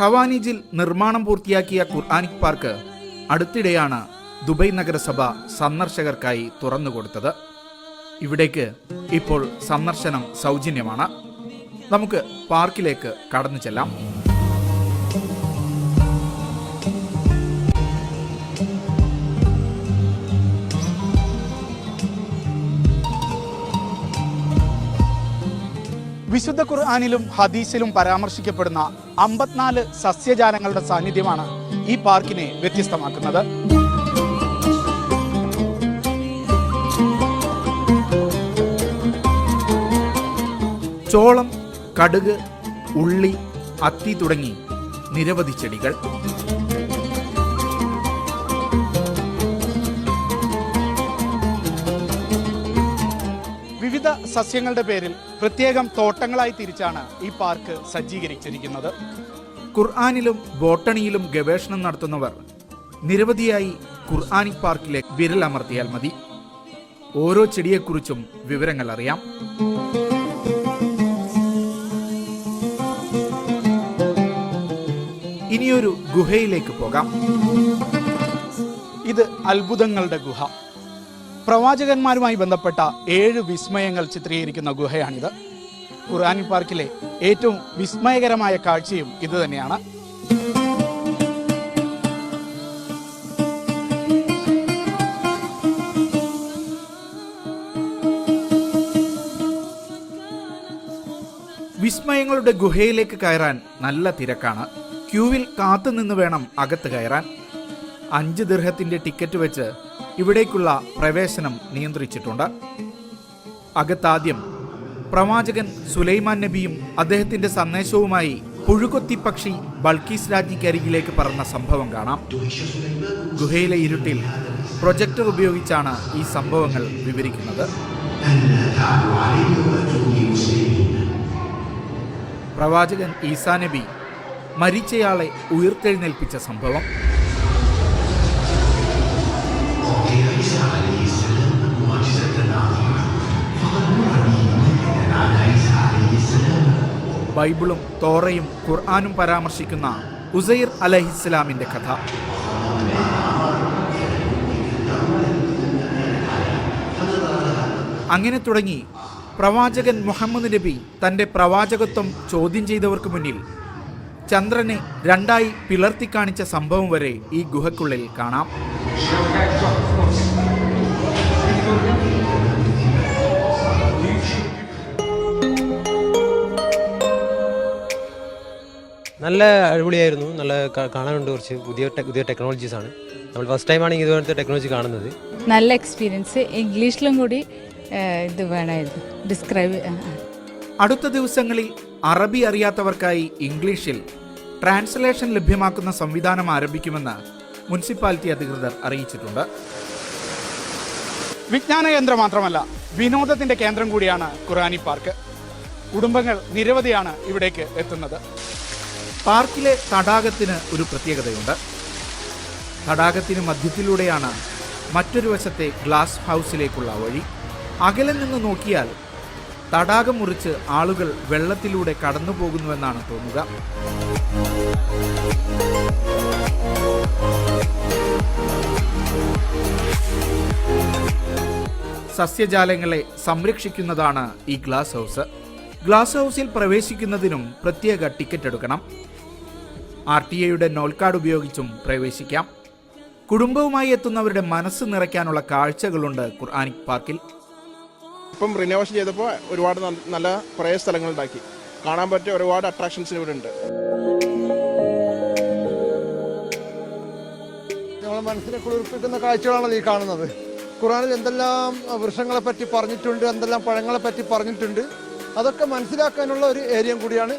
ഖവാനിജിൽ നിർമ്മാണം പൂർത്തിയാക്കിയ ഖുർആനിക് പാർക്ക് അടുത്തിടെയാണ് ദുബൈ നഗരസഭ സന്ദർശകർക്കായി തുറന്നുകൊടുത്തത്. ഇവിടേക്ക് ഇപ്പോൾ സന്ദർശനം സൗജന്യമാണ്. നമുക്ക് പാർക്കിലേക്ക് കടന്നു ചെല്ലാം. വിശുദ്ധ ഖുർആനിലും ഹദീസിലും പരാമർശിക്കപ്പെടുന്ന 54 സസ്യജാലങ്ങളുടെ സാന്നിധ്യമാണ് ഈ പാർക്കിനെ വ്യത്യസ്തമാക്കുന്നത്. ചോളം, കടുക്, ഉള്ളി, അത്തി തുടങ്ങി നിരവധി ചെടികൾ. വിവിധ സസ്യങ്ങളുടെ പേരിൽ പ്രത്യേകം തോട്ടങ്ങളായി തിരിച്ചാണ് ഈ പാർക്ക് സജ്ജീകരിച്ചിരിക്കുന്നത്. ഖുർആനിലും ബോട്ടണിയിലും ഗവേഷണം നടത്തുന്നവർ നിരവധിയായി ഖുർആനിക് പാർക്കിലേക്ക് വിരലമർത്തിയാൽ മതി. ഓരോ ചെടിയെക്കുറിച്ചും വിവരങ്ങൾ അറിയാം. ഇനിയൊരു ഗുഹയിലേക്ക് പോകാം. ഇത് അത്ഭുതങ്ങളുടെ ഗുഹ. പ്രവാചകന്മാരുമായി ബന്ധപ്പെട്ട 7 വിസ്മയങ്ങൾ ചിത്രീകരിക്കുന്ന ഗുഹയാണിത്. ഖുർആനിക് പാർക്കിലെ ഏറ്റവും വിസ്മയകരമായ കാഴ്ചയും ഇത് തന്നെയാണ്. വിസ്മയങ്ങളുടെ ഗുഹയിലേക്ക് കയറാൻ നല്ല തിരക്കാണ്. ക്യൂവിൽ കാത്തുനിന്ന് വേണം അകത്ത് കയറാൻ. 5 ദിർഹത്തിന്റെ ടിക്കറ്റ് വെച്ച് ഇവിടേക്കുള്ള പ്രവേശനം നിയന്ത്രിച്ചിട്ടുണ്ട്. അകത്താദ്യം പ്രവാചകൻ സുലൈമാൻ നബിയും അദ്ദേഹത്തിന്റെ സന്ദേശവുമായി പുഴുകൊത്തി പക്ഷി ബൾക്കീസ് രാജ്ഞിക്കരികിലേക്ക് പറന്ന സംഭവം കാണാം. ഗുഹയിലെ ഇരുട്ടിൽ പ്രൊജക്ടർ ഉപയോഗിച്ചാണ് ഈ സംഭവങ്ങൾ വിവരിക്കുന്നത്. പ്രവാചകൻ ഈസാ നബി മരിച്ചയാളെ ഉയർത്തെഴുന്നേൽപ്പിച്ച സംഭവം. ബൈബിളും തോറയും ഖുർആനും പരാമർശിക്കുന്ന ഉസൈർ അലൈഹിസ്സലാമിന്റെ കഥ. അങ്ങനെ തുടങ്ങി പ്രവാചകൻ മുഹമ്മദ് നബി തന്റെ പ്രവാചകത്വം ചോദ്യം ചെയ്തവർക്ക് മുന്നിൽ ചന്ദ്രനെ 2ആയി പിളർത്തി കാണിച്ച സംഭവം വരെ ഈ ഗുഹയ്ക്കുള്ളിൽ കാണാം. നല്ല അടിപൊളിയായിരുന്നു. നല്ല കാണാനുണ്ട്. കുറച്ച് പുതിയ ടെക്നോളജീസ് ആണ്. നമ്മൾ ഫസ്റ്റ് ടൈമാണ് ഇതുപോലത്തെ ടെക്നോളജി കാണുന്നത്. നല്ല എക്സ്പീരിയൻസ്. ഇംഗ്ലീഷിലും കൂടി ഇത് വേണമായിരുന്നു ഡിസ്ക്രൈബ്. അടുത്ത ദിവസങ്ങളിൽ അറബി അറിയാത്തവർക്കായി ഇംഗ്ലീഷിൽ ട്രാൻസ്ലേഷൻ ലഭ്യമാക്കുന്ന സംവിധാനം ആരംഭിക്കുമെന്ന് മുനിസിപ്പാലിറ്റി അധികൃതർ അറിയിച്ചിട്ടുണ്ട്. വിജ്ഞാന കേന്ദ്രം മാത്രമല്ല, വിനോദത്തിന്റെ കേന്ദ്രം കൂടിയാണ് ഖുർആനിക് പാർക്ക്. കുടുംബങ്ങൾ നിരവധിയാണ് ഇവിടേക്ക് എത്തുന്നത്. പാർക്കിലെ തടാകത്തിന് ഒരു പ്രത്യേകതയുണ്ട്. തടാകത്തിന് മധ്യത്തിലൂടെയാണ് മറ്റൊരു വശത്തെ ഗ്ലാസ് ഹൗസിലേക്കുള്ള വഴി. അകലെ നിന്ന് നോക്കിയാൽ തടാകം മുറിച്ച് ആളുകൾ വെള്ളത്തിലൂടെ കടന്നു പോകുന്നുവെന്നാണ് തോന്നുക. സസ്യജാലങ്ങളെ സംരക്ഷിക്കുന്നതാണ് ഈ ഗ്ലാസ് ഹൗസ്. ഗ്ലാസ് ഹൗസിൽ പ്രവേശിക്കുന്നതിനും പ്രത്യേക ടിക്കറ്റ് എടുക്കണം. RTA നോൾ കാർഡ് ഉപയോഗിച്ചും പ്രവേശിക്കാം. കുടുംബവുമായി എത്തുന്നവരുടെ മനസ്സ് നിറയ്ക്കാനുള്ള കാഴ്ചകളുണ്ട് ഖുർആനിക് പാർക്കിൽ. ഇപ്പം റിനോവേഷൻ ചെയ്തപ്പോൾ ഒരുപാട് നല്ല കുറേ സ്ഥലങ്ങളുണ്ടാക്കി. കാണാൻ പറ്റിയ ഒരുപാട് അട്രാക്ഷൻസ് ഇവിടെ ഉണ്ട്. നമ്മളെ മനസ്സിനെ കുളിർപ്പിക്കുന്ന കാഴ്ചകളാണ് ഈ കാണുന്നത്. ഖുർആനിൽ എന്തെല്ലാം വൃക്ഷങ്ങളെ പറ്റി പറഞ്ഞിട്ടുണ്ട്, എന്തെല്ലാം പഴങ്ങളെ പറ്റി പറഞ്ഞിട്ടുണ്ട്, അതൊക്കെ മനസ്സിലാക്കാനുള്ള ഒരു ഏരിയ കൂടിയാണ്.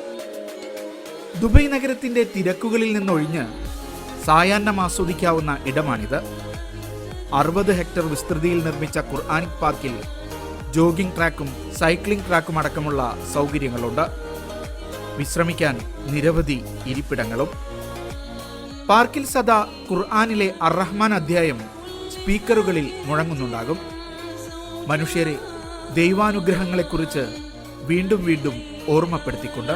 ദുബൈ നഗരത്തിന്റെ തിരക്കുകളിൽ നിന്നൊഴിഞ്ഞ് സായാഹ്നം ആസ്വദിക്കാവുന്ന ഇടമാണിത്. 60 ഹെക്ടർ വിസ്തൃതിയിൽ നിർമ്മിച്ച ഖുർആനിക് പാർക്കിൽ ജോഗിംഗ് ട്രാക്കും സൈക്ലിംഗ് ട്രാക്കും അടക്കമുള്ള സൗകര്യങ്ങളുണ്ട്. വിശ്രമിക്കാൻ നിരവധി ഇരിപ്പിടങ്ങളും. പാർക്കിൽ സദാ ഖുർആനിലെ അർ-റഹ്മാൻ അധ്യായം സ്പീക്കറുകളിൽ മുഴങ്ങുന്നുണ്ടാകും. മനുഷ്യരെ ദൈവാനുഗ്രഹങ്ങളെക്കുറിച്ച് വീണ്ടും വീണ്ടും ഓർമ്മപ്പെടുത്തിക്കൊണ്ട്